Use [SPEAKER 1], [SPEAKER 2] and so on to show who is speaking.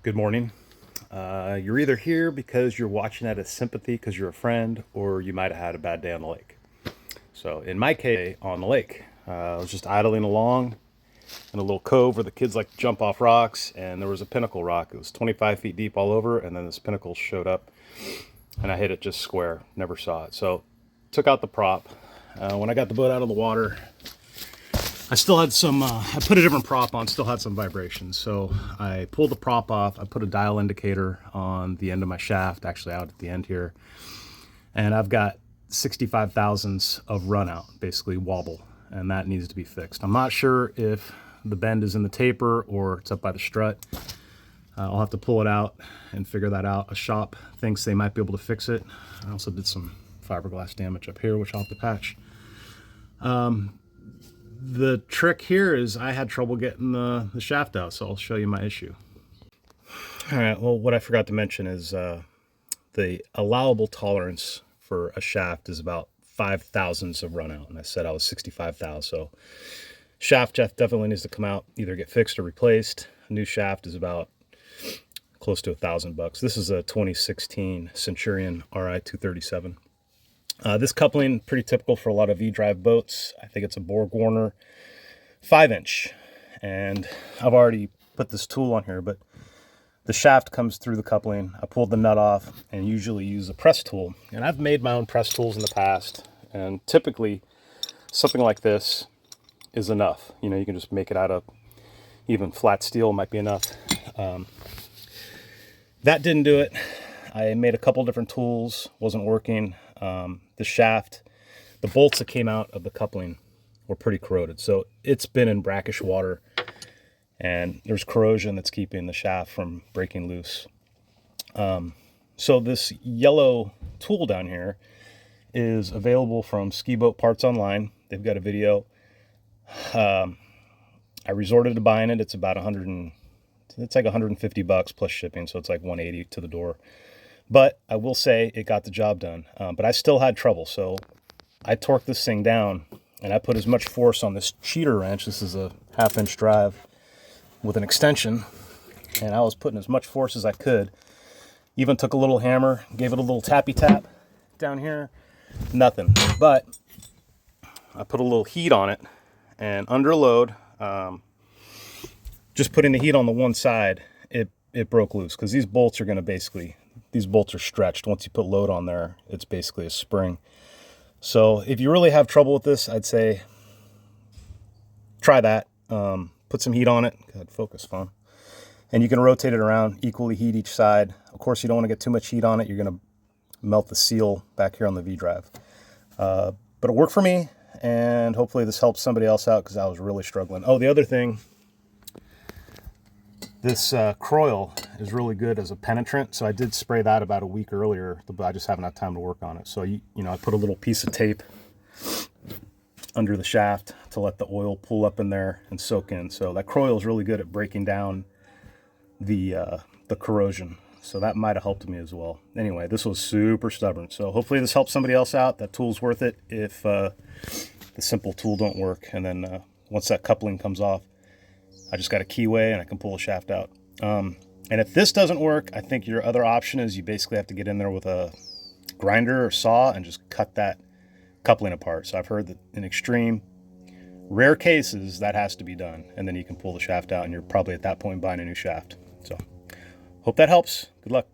[SPEAKER 1] Good morning. You're either here because you're watching out of sympathy because you're a friend, or you might have had a bad day on the lake. So, in my case, on the lake, I was just idling along in a little cove where the kids like to jump off rocks, and there was a pinnacle rock. It was 25 feet deep all over, and then this pinnacle showed up, and I hit it just square. Never saw it. So, took out the prop. When I got the boat out of the water, I still had some, I put a different prop on, still had some vibrations. So I pulled the prop off. I put a dial indicator on the end of my shaft, actually out at the end here. And I've got 65 thousandths of run out, basically wobble, and that needs to be fixed. I'm not sure if the bend is in the taper or it's up by the strut. I'll have to pull it out and figure that out. A shop thinks they might be able to fix it. I also did some fiberglass damage up here, which I'll have to patch. The trick here is I had trouble getting the shaft out, so I'll show you my issue. All right, well, what I forgot to mention is the allowable tolerance for a shaft is about 5 thousandths of run out, and I said I was 65 thou, so shaft definitely needs to come out, either get fixed or replaced. A new shaft is about close to $1,000. This is a 2016 Centurion RI 237. This coupling, pretty typical for a lot of V-drive boats. I think it's a Borg Warner 5-inch. And I've already put this tool on here, but the shaft comes through the coupling. I pulled the nut off and usually use a press tool. And I've made my own press tools in the past. And typically, something like this is enough. You know, you can just make it out of even flat steel might be enough. That didn't do it. I made a couple different tools, wasn't working. The shaft, the bolts that came out of the coupling were pretty corroded. So it's been in brackish water and there's corrosion that's keeping the shaft from breaking loose. So this yellow tool down here is available from Ski Boat Parts Online. They've got a video. I resorted to buying it. It's about it's like $150 plus shipping. So it's like $180 to the door. But I will say it got the job done. But I still had trouble. So I torqued this thing down and I put as much force on this cheater wrench. This is a 1/2-inch drive with an extension. And I was putting as much force as I could. Even took a little hammer, gave it a little tappy tap down here. Nothing. But I put a little heat on it. And under load, just putting the heat on the one side, it broke loose. Because these bolts are going to basically... These bolts are stretched. Once you put load on there, it's basically a spring. So if you really have trouble with this, I'd say try that. Put some heat on it. God, focus, phone. And you can rotate it around, equally heat each side. Of course, you don't want to get too much heat on it. You're going to melt the seal back here on the V-drive. But it worked for me, and hopefully this helps somebody else out because I was really struggling. Oh, the other thing, this Croil is really good as a penetrant, so I did spray that about a week earlier, but I just haven't had time to work on it. So, you know, I put a little piece of tape under the shaft to let the oil pool up in there and soak in. So that Croil is really good at breaking down the corrosion. So that might have helped me as well. Anyway, this was super stubborn. So hopefully this helps somebody else out. That tool's worth it if the simple tool don't work. And then once that coupling comes off, I just got a keyway and I can pull the shaft out. And if this doesn't work, I think your other option is you basically have to get in there with a grinder or saw and just cut that coupling apart. So I've heard that in extreme, rare cases, that has to be done. And then you can pull the shaft out and you're probably at that point buying a new shaft. So hope that helps. Good luck.